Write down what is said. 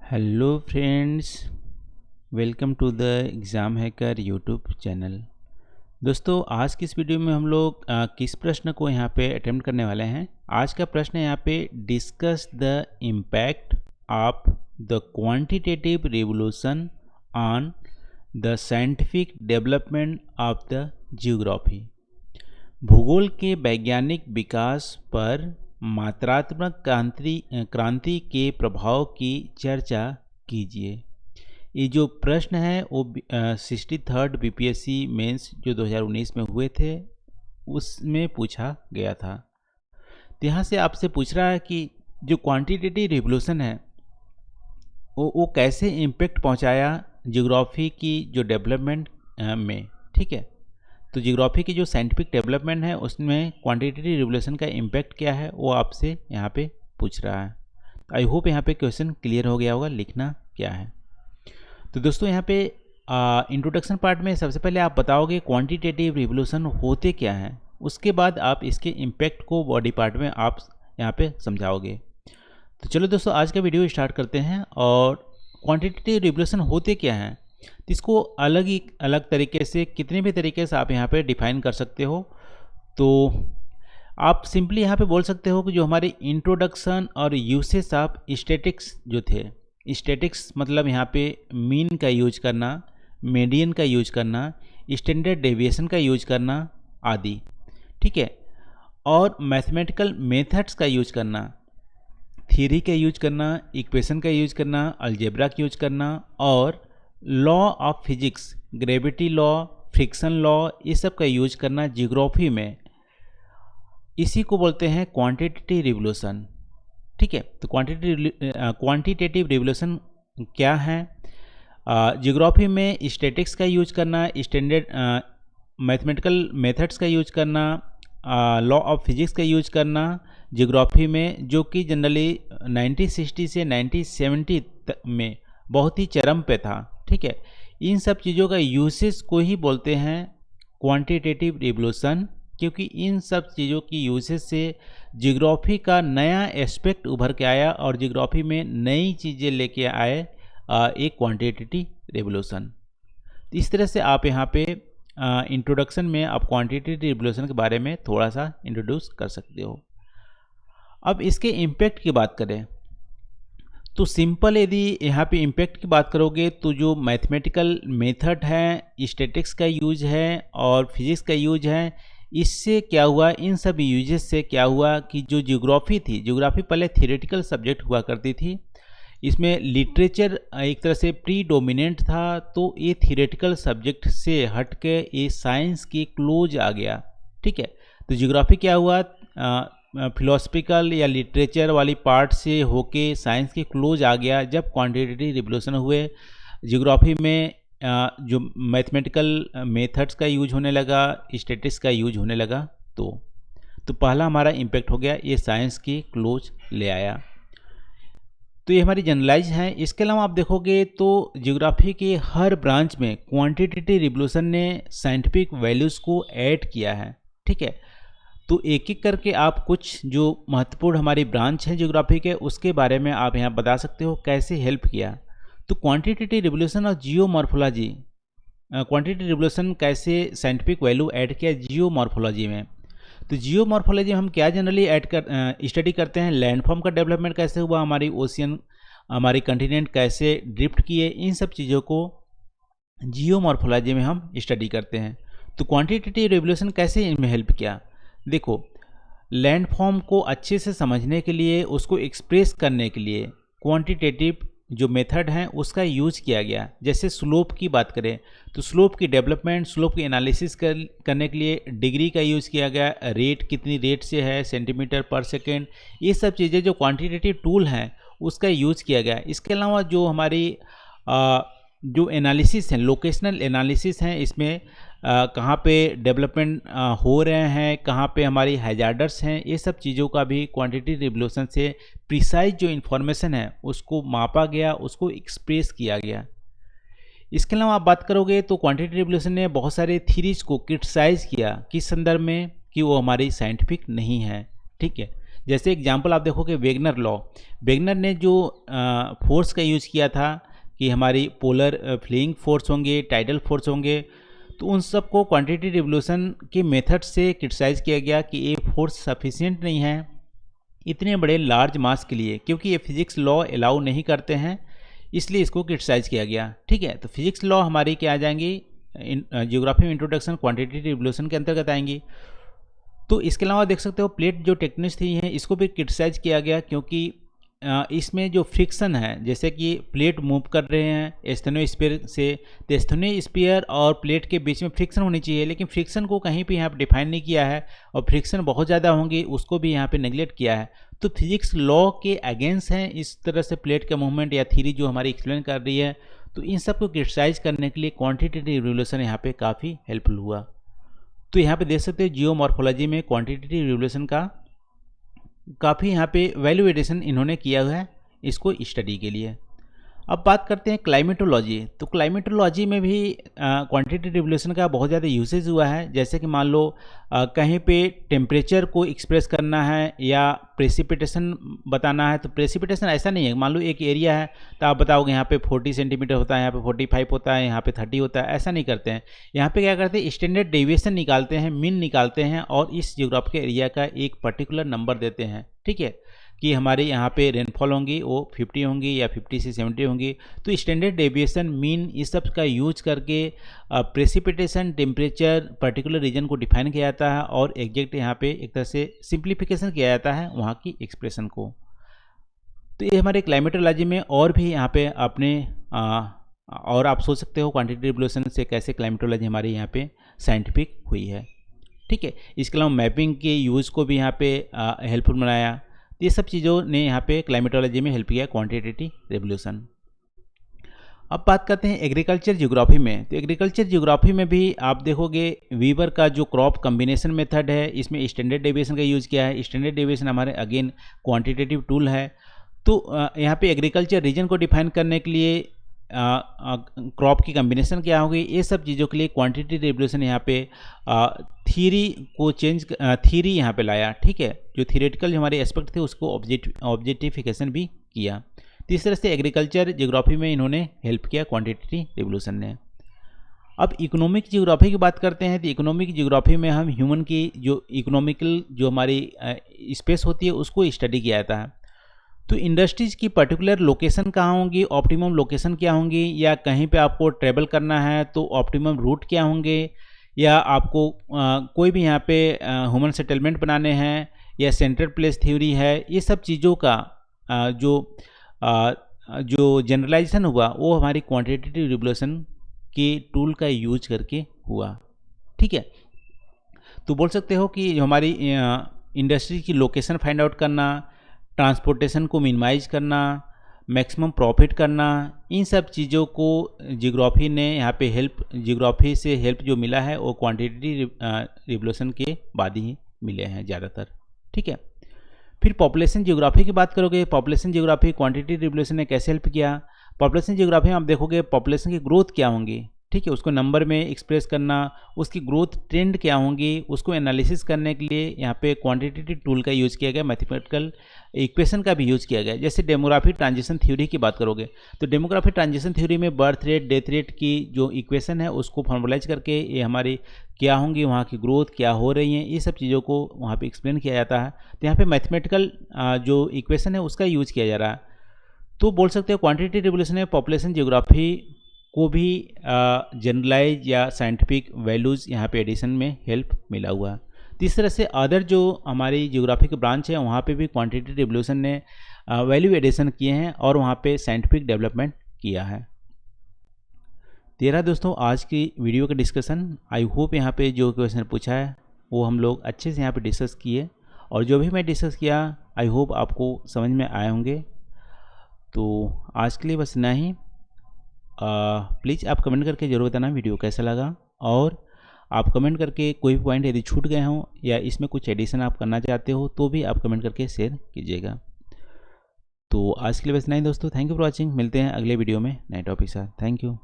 Hello friends, welcome to the exam hacker YouTube channel. दोस्तों, आज की इस वीडियो में हम लोग किस प्रश्न को यहाँ पे अटेम्प्ट करने वाले हैं। आज का प्रश्न है यहाँ पे, discuss the impact of the quantitative revolution on the scientific development of the geography. भूगोल के वैज्ञानिक विकास पर मात्रात्मक क्रांति के प्रभाव की चर्चा कीजिए। ये जो प्रश्न है वो 63rd बीपीएससी मेंस जो 2019 में हुए थे उसमें पूछा गया था। तो यहाँ से आपसे पूछ रहा है कि जो क्वांटिटेटिव रिवोल्यूशन है वो कैसे इम्पेक्ट पहुँचाया जियोग्राफी की जो डेवलपमेंट में। ठीक है, तो जियोग्राफी की जो साइंटिफिक डेवलपमेंट है उसमें क्वांटिटेटिव रिवोल्यूशन का इम्पैक्ट क्या है वो आपसे यहाँ पे पूछ रहा है। आई होप यहाँ पे क्वेश्चन क्लियर हो गया होगा, लिखना क्या है। तो दोस्तों, यहाँ पे इंट्रोडक्शन पार्ट में सबसे पहले आप बताओगे क्वांटिटेटिव रिवोल्यूशन होते क्या हैं, उसके बाद आप इसके इम्पैक्ट को बॉडी पार्ट में आप यहाँ पे समझाओगे। तो चलो दोस्तों, आज का वीडियो स्टार्ट करते हैं। और क्वांटिटेटिव रिवोल्यूशन होते क्या हैं, तो इसको अलग तरीके से, कितने भी तरीके से आप यहाँ पे डिफाइन कर सकते हो। तो आप सिंपली यहाँ पे बोल सकते हो कि जो हमारी इंट्रोडक्शन और यूसेज ऑफ स्टैटिक्स जो थे, स्टैटिक्स मतलब यहाँ पे मीन का यूज करना, मीडियन का यूज करना, स्टैंडर्ड डेविएशन का यूज करना आदि। ठीक है, और मैथमेटिकल मेथड्स का यूज करना, थ्योरी का यूज करना, इक्वेशन का यूज करना, अलजेब्रा का यूज करना, और law of physics, gravity law, friction law, ये सब का यूज करना जियोग्राफी में, इसी को बोलते हैं क्वांटिटेटिव रिवोल्यूशन। ठीक है, तो क्वांटिटेटिव रिवोल्यूशन क्या है? जियोग्राफी में स्टैटिक्स का यूज करना, स्टैंडर्ड मैथमेटिकल मेथड्स का यूज करना, लॉ ऑफ फिजिक्स का यूज करना जियोग्राफी में, जो कि जनरली 1960 से 1970 में बहुत ही चरम पे था। ठीक है, इन सब चीज़ों का यूसेज को ही बोलते हैं क्वांटिटेटिव रिवोल्यूशन, क्योंकि इन सब चीज़ों की यूसेज से जियोग्राफी का नया एस्पेक्ट उभर के आया और जियोग्राफी में नई चीज़ें लेके आए एक क्वांटिटेटिव रिवोल्यूशन। इस तरह से आप यहाँ पे इंट्रोडक्शन में आप क्वांटिटेटिव रिवोल्यूशन के बारे में थोड़ा सा इंट्रोड्यूस कर सकते हो। अब इसके इम्पैक्ट की बात करें तो सिंपल, यदि यहाँ पे इम्पैक्ट की बात करोगे तो जो मैथमेटिकल मेथड है, स्टैटिक्स का यूज है और फिजिक्स का यूज है, इससे क्या हुआ, इन सब यूजेस से क्या हुआ कि जो जियोग्राफी थी, जियोग्राफी पहले थियोरेटिकल सब्जेक्ट हुआ करती थी, इसमें लिटरेचर एक तरह से प्रीडोमिनेंट था, तो ये थियोरेटिकल सब्जेक्ट से हट के ये साइंस के क्लोज आ गया। ठीक है, तो जियोग्राफी क्या हुआ, फिलोसफिकल या लिटरेचर वाली पार्ट से होके साइंस के क्लोज आ गया। जब क्वांटिटेटिव रिवोल्यूशन हुए, जियोग्राफी में जो मैथमेटिकल मेथड्स का यूज होने लगा, स्टैटिस्टिक्स का यूज होने लगा, तो पहला हमारा इम्पैक्ट हो गया, ये साइंस की क्लोज ले आया। तो ये हमारी जनरलाइज है। इसके अलावा आप देखोगे तो जियोग्राफी के हर ब्रांच में क्वांटिटेटिव रिवोल्यूशन ने साइंटिफिक वैल्यूज़ को ऐड किया है। ठीक है, तो एक एक करके आप कुछ जो महत्वपूर्ण हमारी ब्रांच है जियोग्राफी के, उसके बारे में आप यहाँ बता सकते हो कैसे हेल्प किया। तो क्वांटिटेटिव रिवोल्यूशन और जियोमॉर्फोलॉजी, क्वांटिटेटिव रिवोल्यूशन कैसे साइंटिफिक वैल्यू ऐड किया जियोमॉर्फोलॉजी में। तो जियोमॉर्फोलॉजी हम क्या जनरली स्टडी करते हैं, लैंडफॉर्म का डेवलपमेंट कैसे हुआ, हमारी ओशियन, हमारी कंटिनेंट कैसे ड्रिफ्ट किए, इन सब चीज़ों को जियोमॉर्फोलॉजी में हम स्टडी करते हैं। तो क्वांटिटेटिव रिवोल्यूशन कैसे इनमें हेल्प किया, देखो, लैंडफॉर्म को अच्छे से समझने के लिए, उसको एक्सप्रेस करने के लिए क्वांटिटेटिव जो मेथड है उसका यूज किया गया। जैसे स्लोप की बात करें तो स्लोप की डेवलपमेंट, स्लोप की एनालिसिस करने के लिए डिग्री का यूज़ किया गया, रेट कितनी रेट से है, सेंटीमीटर पर सेकेंड, ये सब चीज़ें जो क्वांटिटेटिव टूल हैं उसका यूज किया गया। इसके अलावा जो हमारी जो एनालिसिस हैं, लोकेशनल एनालिसिस हैं, इसमें कहाँ पे डेवलपमेंट हो रहे हैं, कहाँ पे हमारी हैजार्डर्स हैं, ये सब चीज़ों का भी क्वांटिटेटिव रिवोल्यूशन से प्रिसाइज जो इन्फॉर्मेशन है उसको मापा गया, उसको एक्सप्रेस किया गया। इसके अलावा आप बात करोगे तो क्वांटिटेटिव रिवोल्यूशन ने बहुत सारे थ्योरीज को क्रिटिसाइज किया, किस संदर्भ में, कि वो हमारी साइंटिफिक नहीं है। ठीक है, जैसे एग्जांपल आप देखोगे वेगनर लॉ, वेगनर ने जो फोर्स का यूज़ किया था कि हमारी पोलर फ्लीइंग फोर्स होंगे, टाइडल फोर्स होंगे, तो उन सब को क्वांटिटी रिवोल्यूशन के मेथड से क्रिटिसाइज़ किया गया कि ये फोर्स सफिशिएंट नहीं है इतने बड़े लार्ज मास के लिए, क्योंकि ये फिजिक्स लॉ अलाउ नहीं करते हैं, इसलिए इसको क्रिटिसाइज़ किया गया। ठीक है, तो फिजिक्स लॉ हमारी क्या आ जाएंगी, ज्योग्राफी में इंट्रोडक्शन क्वांटिटी रिवोल्यूशन के अंतर्गत आएंगी। तो इसके अलावा देख सकते हो प्लेट जो टेक्टोनिक्स थी है, इसको भी क्रिटिसाइज किया गया, क्योंकि इसमें जो फ्रिक्शन है, जैसे कि प्लेट मूव कर रहे हैं स्टेनोस्फीयर से, तो स्टेनोस्फीयर और प्लेट के बीच में फ्रिक्शन होनी चाहिए, लेकिन फ्रिक्शन को कहीं पे यहाँ पे डिफाइन नहीं किया है, और फ्रिक्शन बहुत ज़्यादा होंगी उसको भी यहाँ पे नेगलेक्ट किया है। तो फिजिक्स लॉ के अगेंस्ट हैं इस तरह से प्लेट का मूवमेंट या थ्योरी जो हमारी एक्सप्लेन कर रही है। तो इन सब को क्रिटिसाइज करने के लिए क्वांटिटेटिव रिवोल्यूशन यहाँ पे काफ़ी हेल्पफुल हुआ। तो यहाँ पे देख सकते हो जियोमॉर्फोलॉजी में क्वांटिटेटिव रिवोल्यूशन का काफ़ी यहाँ पे वैल्यू एडिशन इन्होंने किया हुआ है इसको स्टडी के लिए। अब बात करते हैं क्लाइमेटोलॉजी। तो क्लाइमेटोलॉजी में भी क्वांटिटेटिव रिवोल्यूशन का बहुत ज़्यादा यूसेज हुआ है। जैसे कि मान लो कहीं पे टेम्परेचर को एक्सप्रेस करना है या प्रेसिपिटेशन बताना है, तो प्रेसिपिटेशन ऐसा नहीं है, मान लो एक एरिया है तो आप बताओगे यहाँ पे 40 सेंटीमीटर होता है, यहाँ पे 45 होता है, यहाँ पे 30 होता है, ऐसा नहीं करते हैं। यहाँ पे क्या करते हैं, स्टैंडर्ड डेविएशन निकालते हैं, मीन निकालते हैं, और इस जियोग्राफिकल एरिया का एक पर्टिकुलर नंबर देते हैं। ठीक है, कि हमारे यहाँ पे रेनफॉल होंगी वो 50 होंगी या 50 से 70 होंगी। तो स्टैंडर्ड डेविएशन, मीन, इस सब का यूज करके प्रेसिपिटेशन, टेम्परेचर, पर्टिकुलर रीजन को डिफाइन किया जाता है, और एग्जैक्ट यहाँ पे एक तरह से सिंप्लीफिकेशन किया जाता है वहाँ की एक्सप्रेशन को। तो ये हमारे क्लाइमेटोलॉजी में और भी यहाँ पे अपने और आप सोच सकते हो क्वांटिटेटिव रिवोल्यूशन से कैसे क्लाइमेटोलॉजी हमारे यहाँ पे साइंटिफिक हुई है। ठीक है, इसके अलावा मैपिंग के यूज़ को भी यहाँ पे हेल्पफुल बनाया। ये सब चीज़ों ने यहाँ पे क्लाइमेटोलॉजी में हेल्प किया क्वांटिटेटिव रिवोल्यूशन। अब बात करते हैं एग्रीकल्चर ज्योग्राफी में। तो एग्रीकल्चर ज्योग्राफी में भी आप देखोगे वीवर का जो क्रॉप कम्बिनेशन मेथड है, इसमें स्टैंडर्ड डेविएशन का यूज़ किया है। स्टैंडर्ड डेविएशन हमारे अगेन क्वांटिटेटिव टूल है। तो यहाँ पे एग्रीकल्चर रीजन को डिफाइन करने के लिए क्रॉप की कम्बिनेशन क्या होगी, ये सब चीज़ों के लिए क्वांटिटेटिव रिवोल्यूशन यहाँ पे थ्योरी को चेंज, थ्योरी यहाँ पे लाया। ठीक है, जो थियोरेटिकल जो हमारे एस्पेक्ट थे उसको ऑब्जेक्टिफिकेशन भी किया। तो इस तरह से एग्रीकल्चर ज्योग्राफी में इन्होंने हेल्प किया क्वांटिटेटिव रिवोल्यूशन ने। अब इकोनॉमिक ज्योग्राफी की बात करते हैं। तो इकोनॉमिक ज्योग्राफी में हम ह्यूमन की जो इकोनॉमिकल जो हमारी स्पेस होती है उसको स्टडी किया जाता है। तो इंडस्ट्रीज की पर्टिकुलर लोकेशन कहाँ होंगी, ऑप्टिमम लोकेशन क्या होंगी, या कहीं पे आपको ट्रैवल करना है तो ऑप्टिमम रूट क्या होंगे, या आपको कोई भी यहाँ पे ह्यूमन सेटलमेंट बनाने हैं, या सेंट्रल प्लेस थ्योरी है, ये सब चीज़ों का जो जनरलाइजेशन हुआ वो हमारी क्वांटिटेटिव रिवोल्यूशन के टूल का यूज करके हुआ। ठीक है, तो बोल सकते हो कि हमारी इंडस्ट्री की लोकेशन फाइंड आउट करना, ट्रांसपोर्टेशन को मिनिमाइज करना, मैक्सिमम प्रॉफिट करना, इन सब चीज़ों को जियोग्राफी ने यहाँ पे हेल्प, जियोग्राफी से हेल्प जो मिला है वो क्वांटिटेटिव रिवोल्यूशन के बाद ही मिले हैं ज़्यादातर। ठीक है, फिर पॉपुलेशन जियोग्राफी की बात करोगे। पॉपुलेशन जियोग्राफी क्वांटिटेटिव रिवोल्यूशन ने कैसे हेल्प किया। पॉपुलेशन जियोग्राफी में आप देखोगे पॉपुलेशन की ग्रोथ क्या होंगी, ठीक है, उसको नंबर में एक्सप्रेस करना, उसकी ग्रोथ ट्रेंड क्या होंगी, उसको एनालिसिस करने के लिए यहाँ पे क्वांटिटेटिव टूल का यूज़ किया गया, मैथमेटिकल इक्वेशन का भी यूज़ किया गया। जैसे डेमोग्राफी ट्रांजिशन थ्योरी की बात करोगे तो डेमोग्राफी ट्रांजिशन थ्योरी में बर्थ रेट, डेथ रेट की जो इक्वेशन है उसको फॉर्मुलाइज करके ये हमारी क्या होंगी, वहाँ की ग्रोथ क्या हो रही है, ये सब चीज़ों को वहाँ पे एक्सप्लेन किया जाता है। तो यहाँ पे मैथमेटिकल जो इक्वेशन है उसका यूज़ किया जा रहा है। तो बोल सकते हो क्वांटिटेटिव रिवोल्यूशन में पॉपुलेशन जियोग्राफी को भी जनरलाइज या साइंटिफिक वैल्यूज़ यहाँ पे एडिशन में हेल्प मिला हुआ है। तो इस तरह से अदर जो हमारी जियोग्राफी के ब्रांच है वहाँ पे भी क्वांटिटेटिव रिवोल्यूशन ने वैल्यू एडिशन किए हैं और वहाँ पे साइंटिफिक डेवलपमेंट किया है। तेरा दोस्तों आज की वीडियो का डिस्कशन, आई होप यहाँ पे जो क्वेश्चन पूछा है वो हम लोग अच्छे से यहाँ पे डिस्कस किए, और जो भी मैं डिस्कस किया आई होप आपको समझ में आए होंगे। तो आज के लिए बस इतना ही। प्लीज़ आप कमेंट करके ज़रूर बताना वीडियो कैसा लगा, और आप कमेंट करके कोई भी पॉइंट यदि छूट गए हों या इसमें कुछ एडिशन आप करना चाहते हो तो भी आप कमेंट करके शेयर कीजिएगा। तो आज के लिए बस इतना ही दोस्तों, थैंक यू फॉर वॉचिंग। मिलते हैं अगले वीडियो में नए टॉपिक के साथ। Thank you.